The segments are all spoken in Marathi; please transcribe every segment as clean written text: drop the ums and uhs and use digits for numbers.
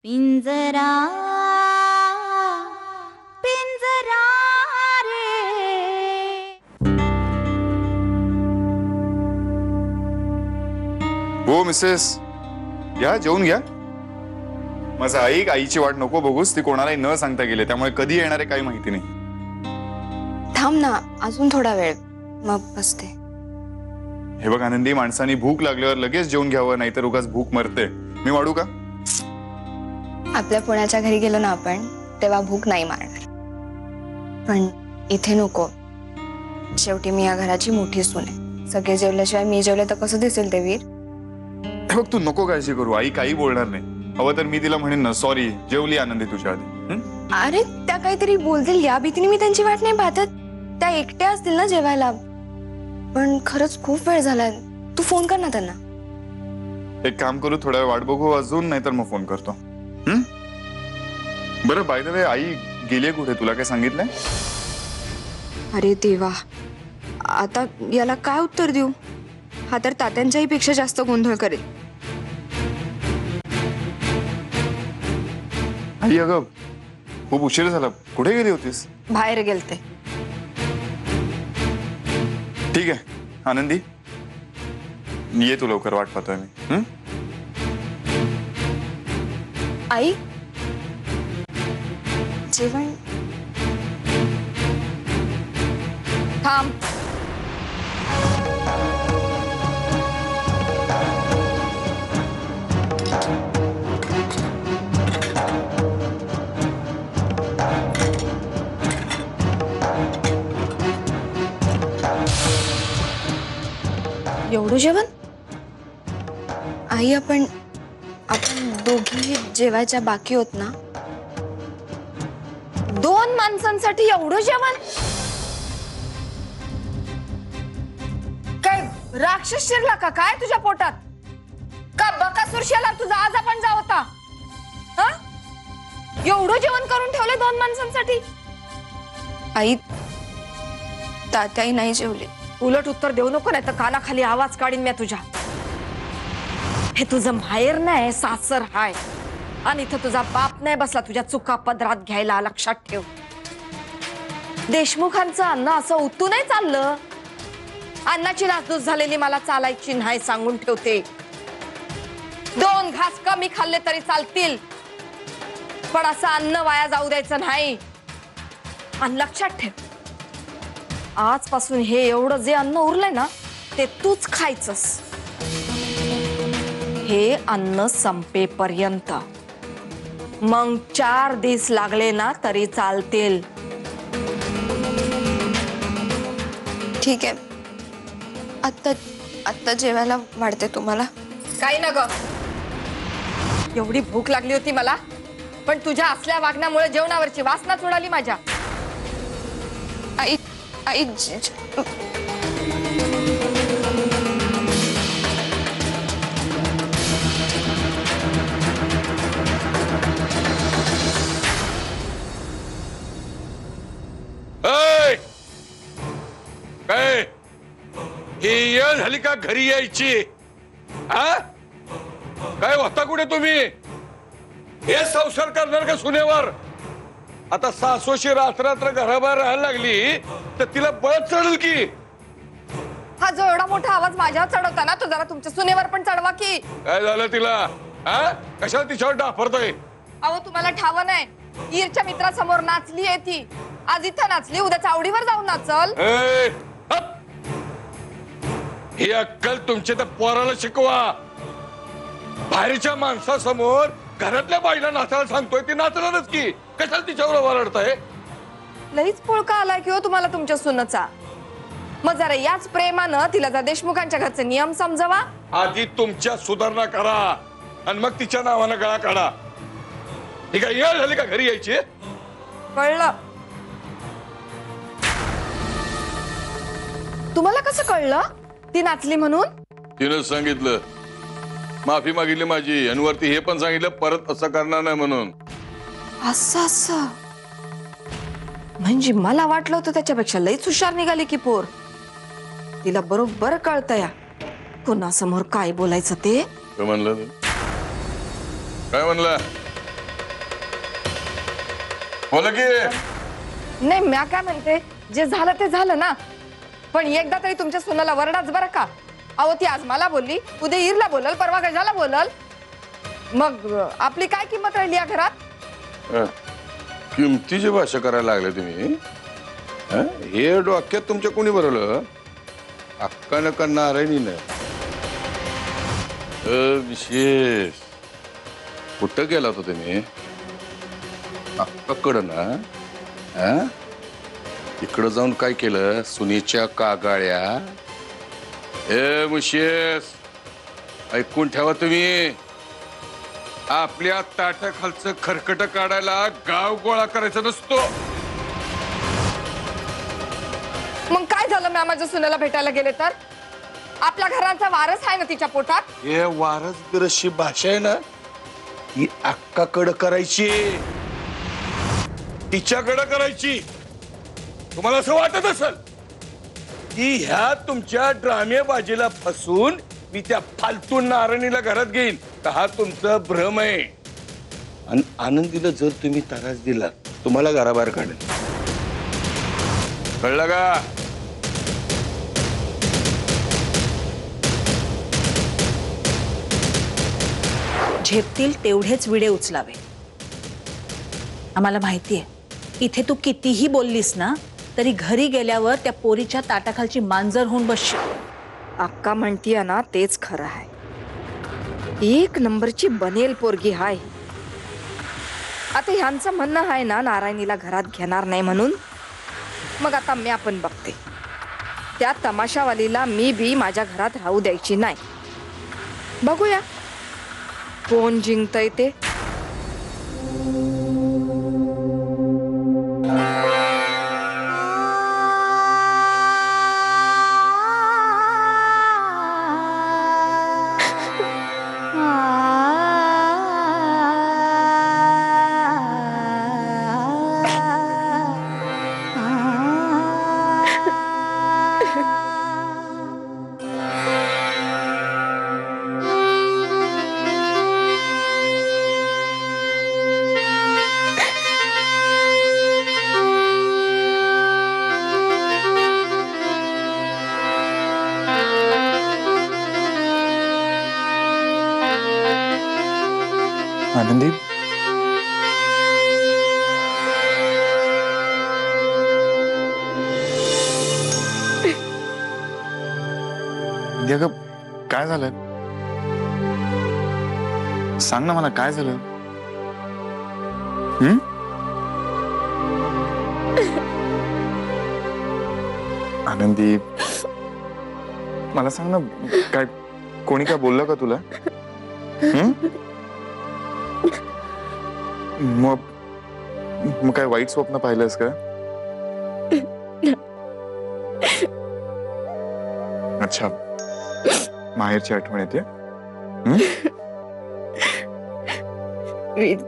पिंजरा पिंजरा रे। हो मिसेस, या जेवून घ्या. माझा ऐक, आईची वाट नको बघूस. ती कोणालाही न सांगता गेले, त्यामुळे कधी येणार आहे काही माहिती नाही. थांब ना, अजून थोडा वेळ, मग बसते. हे बघ आनंदी, माणसाने भूक लागल्यावर लगेच जेवून घ्यावं, नाहीतर उगाच भूक मरते. मी वाढू का? आपल्या पुण्याच्या घरी गेलो ना आपण, तेव्हा भूक नाही मारणार, पण इथे नको. शेवटी मी या घराची मोठी सून आहे. सगळे जेवल्याशिवाय मी जेवले तर कसं दिसेल ते वीर? हे बघ, तू नको काळजी करू. आई काही बोलणार नाही. हवं तर मी तिला म्हणेन ना, सॉरी, जेवली आनंदी तुझ्या आधी. अरे त्या काहीतरी बोलतील या भीतीने मी त्यांची वाट नाही पाहत. त्या एकट्या असतील ना जेवायला. पण खरंच खूप वेळ झालाय, तू फोन कर ना त्यांना. एक काम करू, थोडा वेळ वाट बघू अजून, नाहीतर मग फोन करतो. बरं, बाय द वे, आई गेली कुठे? तुला काय सांगितलंय? अरे देवा, आता याला काय उत्तर देऊ? हा तर तात्यांच्याही पेक्षा जास्त गोंधळ करेल. आई अगं, खूप उशीर झाला. कुठे गेली होतीस? बाहेर गेलते. ठीक आहे आनंदी, ये तू लवकर, वाट पाहतोय मी. आई, जेवण. थांब. एवढं जेवण? आई, आपण दोघी जेवायच्या बाकी होत ना. 2 माणसांसाठी एवढं जेवण? काय राक्षस शिरला का काय तुझ्या पोटात? का बकासूर शिरला तुझा आज आपण जाव होता? हा, एवढं जेवण करून ठेवले 2 माणसांसाठी? आई, तात्याही नाही जेवले. उलट उत्तर देऊ नको, नाही तर कानाखाली आवाज काढीन मी तुझ्या. हे तुझं माहेर नाही, सासर हाय. आणि इथं तुझा बाप नाही बसला तुझ्या चुका पदरात घ्यायला. लक्षात ठेव. देशमुखांचं अन्न असं उतू नाही चाललं. अन्नाची नासधूस झालेली मला चालायची नाही, सांगून ठेवते. 2 घास कमी खाल्ले तरी चालतील, पण असं अन्न वाया जाऊ द्यायचं नाही. आणि लक्षात ठेव, आजपासून हे एवढं जे अन्न उरलंय ना, ते तूच खायचंस. हे अन्न संपेपर्यंत. मग 4 दिवस लागले ना तरी चालतील. ठीक आहे, आत्ता जेवायला वाढते तुम्हाला. काही न ग, एवढी भूक लागली होती मला, पण तुझ्या असल्या वागण्यामुळे जेवणावरची वासनाच उडाली माझ्या. आई, आई, काय ही येळ झाली का घरी यायची? हा, काय होता कुठे तुम्ही? हे संसार करणार का सुनेवर? आता सासूशी रात्र घराबाहेर राहायला लागली तर तिला बळ चढल की. हा जो एवढा मोठा आवाज माझ्यावर चढवता ना, तो जरा तुमच्या सुनेवर पण चढवा की. काय झालं तिला? हा, कशाला तिच्यावर डाफरतोय? अहो, तुम्हाला ठाव नाही, ईरच्या मित्रासमोर नाचली आहे ती. आज इथं नाचली, उद्या चावडीवर जाऊन नाचल. ही अक्कल तुमच्या त्या पोराला शिकवा. बाहेरच्या माणसासमोर घरातल्या बाईला नाचायला सांगतोय, ती नाचणारच की. कशाला तिच्यावर ओरडताय? लईच पोळका आलाय की हो तुम्हाला तुमच्या सुनेचा. मग जरा याच प्रेमानं तिला जरा देशमुखांच्या घरचे नियम समजवा. आधी तुमच्या सुधारणा करा आणि मग तिच्या नावानं गळा काढा. ही काय येळ झाली का घरी यायची? कळलं? तुम्हाला कसं कळलं ती नाचली म्हणून? तिनं सांगितलं, माफी मागितली माझी, आणि वरती हे पण सांगितलं परत असं करणार नाही म्हणून. असं म्हणजे मला वाटलं होतं त्याच्यापेक्षा लईच हुशार निघाली की पोर. तिला बरोबर कळतंय कोणासमोर काय बोलायचं ते. काय म्हणलं? बोला की. नाही म्या काय म्हणते, जे झालं ते झालं ना, पण एकदा तरी तुमच्या सुनाला वरडाच बरं का. अहो ती आज मला बोलली, उद्या ईरला बोलल, परवा गजाला बोलल, मग आपली काय किंमत राहिली या घरात. किमतीची भाषा करायला लागले तुम्ही. हे डोक्यात तुमच्या कोणी भरवलं? अक्कानं का नारायणीनं? विशेष कुठं गेला होता तुम्ही? अक्काकडं ना? इकडं जाऊन काय केलं? सुनीच्या कागाळ्या. हे विशेष ऐकून ठेवा तुम्ही. आपल्या ताटाखालचं खरकट काढायला गाव गोळा करायचा नसतो. मग काय झालं, म्या माझ्या सुनेला भेटायला गेले तर? आपल्या घराचा वारस आहे ना तिच्या पोटात. हे वारस बिरशी भाषा आहे ना, ही अक्काकडं करायची, तिच्याकडं करायची. तुम्हाला असं वाटत असेल की ह्या तुमच्या ड्रामेबाजीला फसून मी त्या फालतू नारायणीला घरात घेईन, तर हा तुमचा भ्रम आहे. आणि आनंदीला जर तुम्ही त्रास दिला, तुम्हाला घराबाहेर काढेल. कळलं का? झेपतील तेवढेच विडे उचलावे. आम्हाला माहितीये, इथे तू कितीही बोललीस ना, तरी घरी गेल्यावर त्या पोरीच्या ताटाखालची मांजर होऊन बसशील. अक्का म्हणतीये ना तेच खरं आहे. एक नंबरची बनेल पोरगी हाय. आता ह्यांचं म्हणणं आहे ना नारायणीला घरात घेणार नाही म्हणून. मग आता मी आपण बघते, त्या तमाशावालीला मी बी माझ्या घरात राहू द्यायची नाही. बघूया कोण जिंकतय ते. आनंदी, काय झालं? सांग ना मला, काय झालं? आनंदी, मला सांग ना, काय कोणी काय बोललं का तुला? मग काय वाईट स्वप्न पाहिलंस का? अच्छा, माहेरची आठवण येते.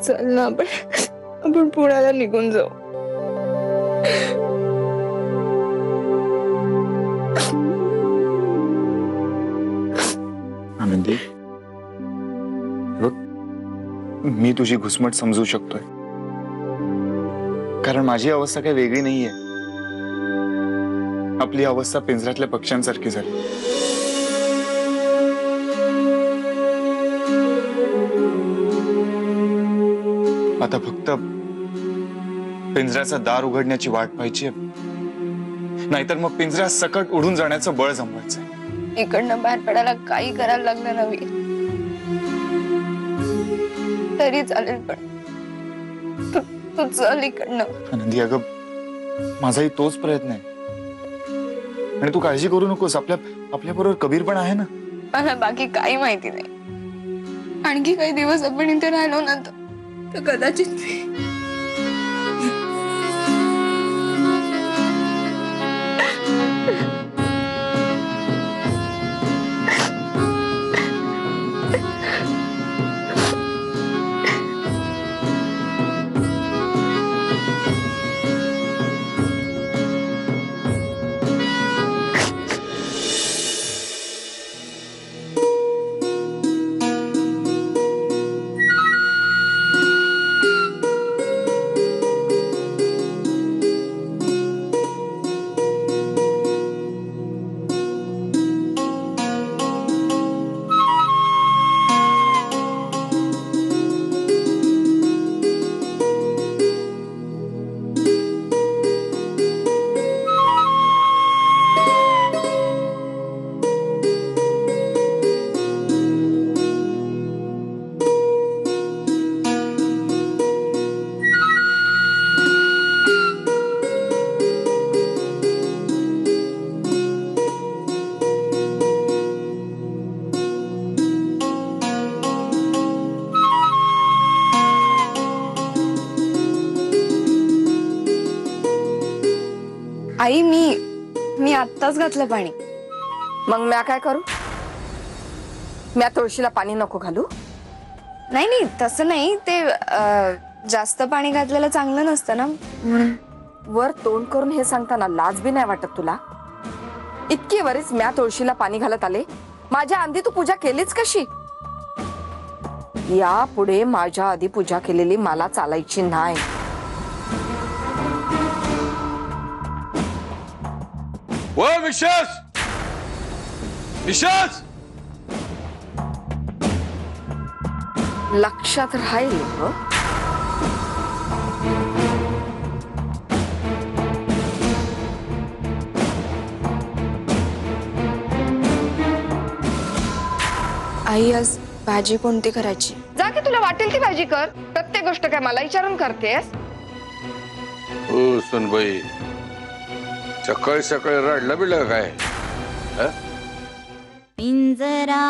चल ना आपण पुण्याला निघून जाऊ. आनंदी, मी तुझी घुसमट समजू शकतोय, कारण माझी अवस्था काही वेगळी नाहीये. आपली अवस्था पिंजऱ्यातल्या पक्ष्यांसारखी झाली. आता फक्त पिंजऱ्याचं दार उघडण्याची वाट पाहिजे, नाहीतर मग पिंजऱ्या सकट उडून जाण्याचं बळ जमवायचंय. इकडनं बाहेर पडायला काही करायला लागलं नव्हे तरी चालेल, पण तू चल इकडनं. आनंदी, अगं माझाही तोच प्रयत्न आहे, आणि तू काळजी करू नकोस. आपल्या बरोबर कबीर पण आहे ना. मला बाकी काही माहिती नाही. आणखी काही दिवस आपण इथे राहिलो ना तर कदाचित आई मी आत्ताच घातलं पाणी. मग म्या काय करू? म्या तुळशीला पाणी नको घालू? नाही नाही तसं नाही, ते जास्त पाणी घातलेलं चांगलं नसतं ना म्हणून. वर तोंड करून हे सांगताना लाज बी नाही वाटत तुला? इतकी वरीस म्या तुळशीला पाणी घालत आले, माझ्या आधी तू पूजा केलीच कशी? यापुढे माझ्या आधी पूजा केलेली मला चालायची नाही. व विशेष विशेष लक्षात राहील हो. आई आज भाजी कोणती करायची? जा की तुला वाटेल ती भाजी कर. प्रत्येक गोष्ट काय मला विचारून करतेस? हो सुनबाई, सकाळी सकाळी रडलं बिडलं काय? पिंजरा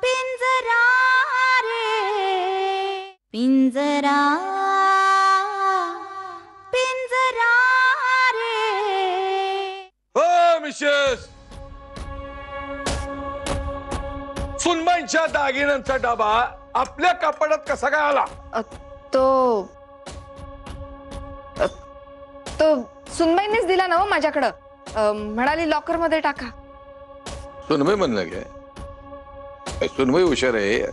पिंजरा रे पिंजरा पिंजरा रे. हो मिसेस, सुनबाईंच्या दागिन्यांचा डबा आपल्या कपाटात कसा काय आला? तो सुनबाईंनीच दिला ना हो माझ्याकडं. म्हणाली लॉकर मध्ये टाका. सुनबाई म्हणलं काय? सुनबाई हुशार आहे,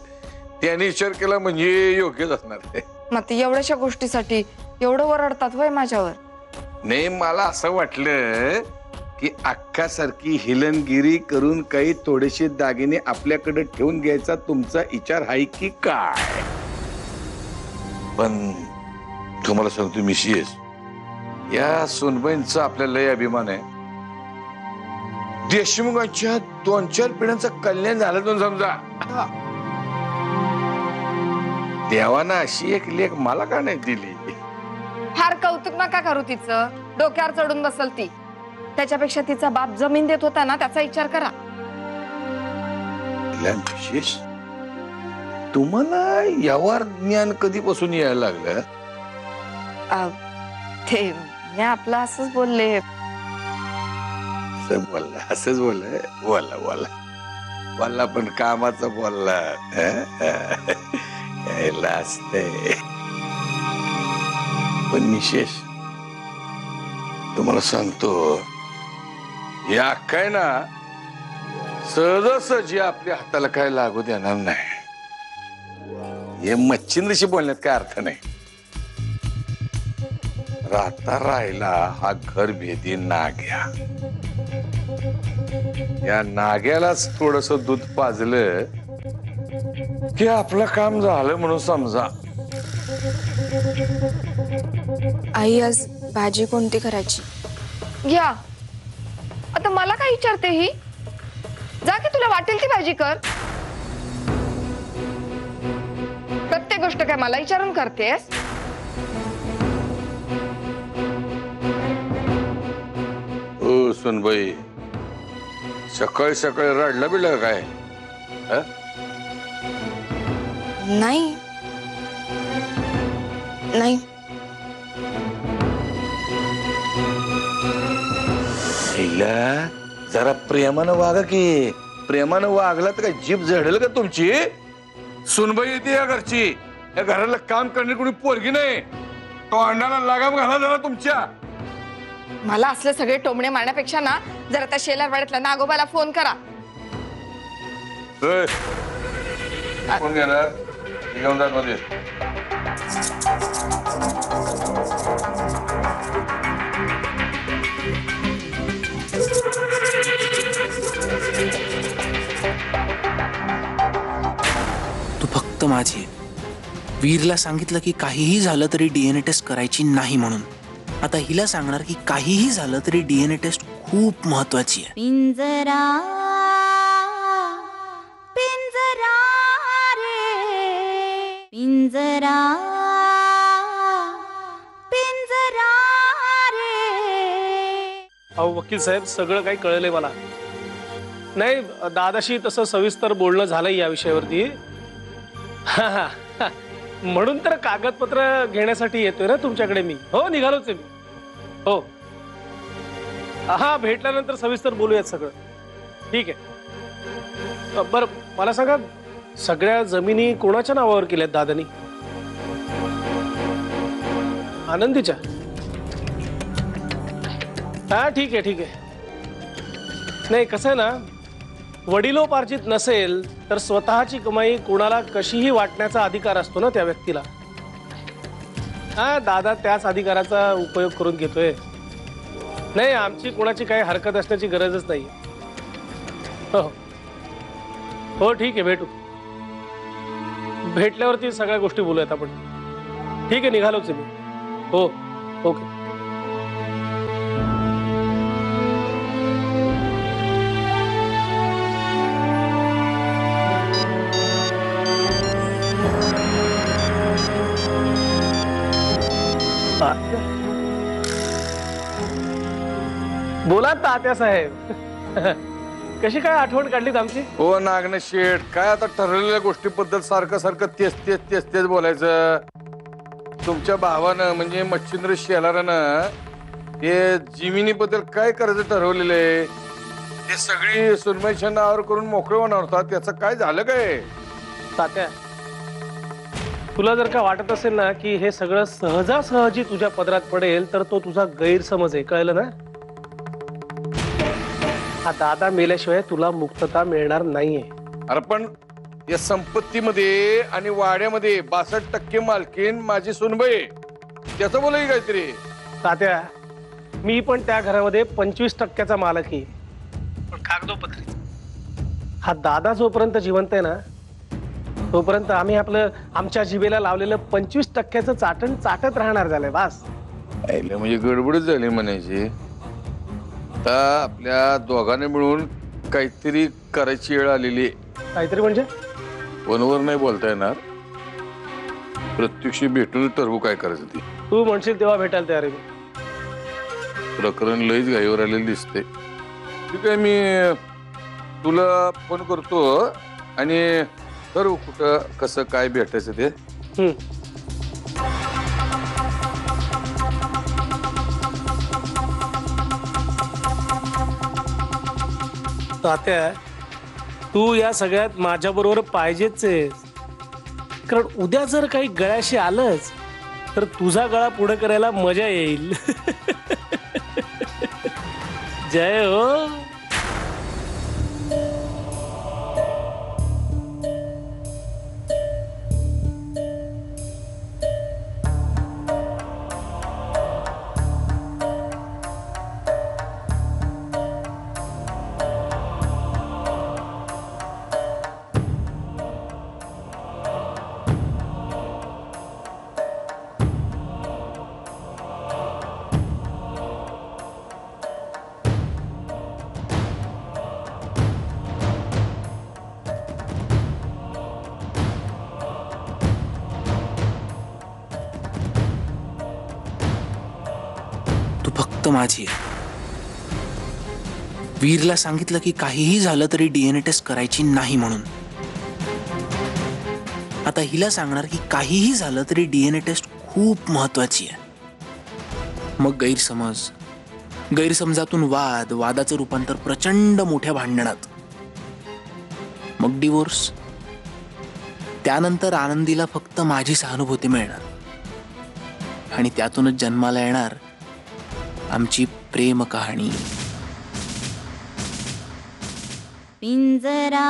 त्याने विचार केला म्हणजे योग्यच असणार आहे. मग ते एवढ्याशा गोष्टीसाठी एवढं वरडतात वय माझ्यावर? नाही, मला असं वाटलं की अक्कासारखी हिलनगिरी करून काही थोडेसे दागिने आपल्याकडे ठेवून घ्यायचा तुमचा विचार आहे की काय? पण तुम्हाला सांगतो मिसेस, या सुनबाईंचा आपल्याला लय अभिमान आहे. देशमुखांच्या 2-4 पिढ्यांचं कल्याण झालं तो समजा. देवानं अशी एक लेख मला का नाही दिली? फार कौतुक नका करू तिचं. डोक्यावर चढून बसल ती. त्याच्यापेक्षा तिचा बाप जमीन देत होता ना, त्याचा विचार करा. विशेष तुम्हाला यावर ज्ञान कधीपासून यायला लागलं? ते मी आपलं असंच बोलले. असंच बोलला बोलला पण कामाचं बोलला. असते पण विशेष तुम्हाला सांगतो, या काय ना सहजासहजी आपल्या हाताला काय लागू देणार नाही. हे मच्छिंद्रशी बोलण्यात काय अर्थ नाही. राहता राहिला हा घर भेदी नाग्या. या नाग्यालाच थोडस दूध पाजलं की आपलं काम झालं म्हणून समजा. आई आज भाजी कोणती करायची? घ्या. आता मला काय विचारते ही? जा की तुला वाटेल ती भाजी कर. प्रत्येक गोष्ट काय मला विचारून करतेस? ओ सुनबाई, सकाळी सकाळी रडलं बिडलं काय? नाही नाही. जरा प्रेमानं वागा की. प्रेमानं वागला तर काय जीभ जडेल का तुमची? सुनबाई येते या घरची. या घराला काम करणे कोणी पोरगी नाही. तो अंडाला लगाम घाला जरा तुमच्या. मला असले सगळे टोमणे मारण्यापेक्षा ना जरा त्या शेलारवाड्यातला नागोबाला फोन करा. फोन घेणार घेऊन जात मध्ये. तू फक्त माझी. वीरला सांगितलं की काहीही झालं तरी डीएनए टेस्ट करायची नाही म्हणून. आता हिला सांगणार की काहीही झालं तरी डीएनए टेस्ट खूप महत्वाची आहे. पिंजरा पिंजरा रे पिंजरा पिंजरा रे. अहो वकील साहेब, सगळं काही कळलंय मला. नाही, दादाशी तसं सविस्तर बोलणं झालंय या विषयावरती. म्हणून तर कागदपत्र घेण्यासाठी येतोय ना तुमच्याकडे मी. हो, निघालोच आहे मी. हो, हा भेटल्यानंतर सविस्तर बोलूयात सगळं. ठीक आहे. बरं मला सांगा, सगळ्या जमिनी कोणाच्या नावावर केल्यात दादानी? आनंदीच्या? हा ठीक आहे ठीक आहे. नाही कसं आहे ना, वडिलोपार्जित नसेल तर स्वतःची कमाई कोणाला कशीही वाटण्याचा अधिकार असतो ना त्या व्यक्तीला. हा दादा त्याच अधिकाराचा उपयोग करून घेतोय. नाही, आमची कोणाची काही हरकत असण्याची गरजच नाही. हो हो ठीक आहे, भेटू. भेटल्यावरती सगळ्या गोष्टी बोलूयात आपण. ठीक आहे, निघालोच आहे मी. हो ओके. बोला तात्या साहेब. कशी काय आठवण काढलीत आमची? हो नागन शेठ, काय आता ठरलेल्या गोष्टीबद्दल सारखं सारखं तेच तेच तेच तेच बोलायचं. तुमच्या भावानं म्हणजे मच्छिंद्र शेलारानं हे जमिनीबद्दल काय करायचं ठरवलेलं आहे ते सगळी सुनमईच्या नावावर करून मोकळं होणार होता. त्याचं काय झालं काय? तात्या, तुला जर का वाटत असेल ना की हे सगळं सहजासहजी तुझ्या पदरात पडेल तर तो तुझा गैरसमज आहे, कळलं ना? हा दादा मेल्याशिवाय तुला मुक्तता मिळणार नाहीये. अरे पण या संपत्तीमध्ये आणि वाड्यामध्ये 62% मालकीन माझी सुनबाई, त्याचं बोलाय काहीतरी. तात्या, मी पण त्या घरामध्ये 25% मालक आहे, पण कागदोपत्री. हा दादा जोपर्यंत जिवंत आहे ना तोपर्यंत आम्ही आमच्या जिभेला लावलेलं 25% चाटण चाटत राहणार झालंय बास. म्हणजे गडबडच झाली म्हणायची. आता आपल्या दोघांनी मिळून काहीतरी करायची वेळ आलेली आहे. काहीतरी म्हणजे? फोनवर नाही बोलता येणार, प्रत्यक्ष भेटून ठरवू काय करायचं ती. तू म्हणशील तेव्हा भेटायला तयार आहे मी. प्रकरण लईच घाईवर आलेलं दिसते. ठीक आहे, मी तुला फोन करतो आणि ठरवू कुठं कसं काय भेटायचं ते. तात्या, तू या सगळ्यात माझ्या बरोबर पाहिजेच आहेस. कारण उद्या जर काही गळ्याशी आलंच तर तुझा गळा पुढे करायला मजा येईल. जय हो. फक्त माझी आहे. वीरला सांगितलं की काहीही झालं तरी डीएनए टेस्ट करायची नाही म्हणून. आता हिला सांगणार की काहीही झालं तरी डीएनए टेस्ट खूप महत्वाची आहे. मग गैरसमजातून वाद, वादाचं रूपांतर प्रचंड मोठ्या भांडणात, मग डिवोर्स. त्यानंतर आनंदीला फक्त माझी सहानुभूती मिळणार आणि त्यातूनच जन्माला येणार आमची प्रेम कहाणी. पिंजरा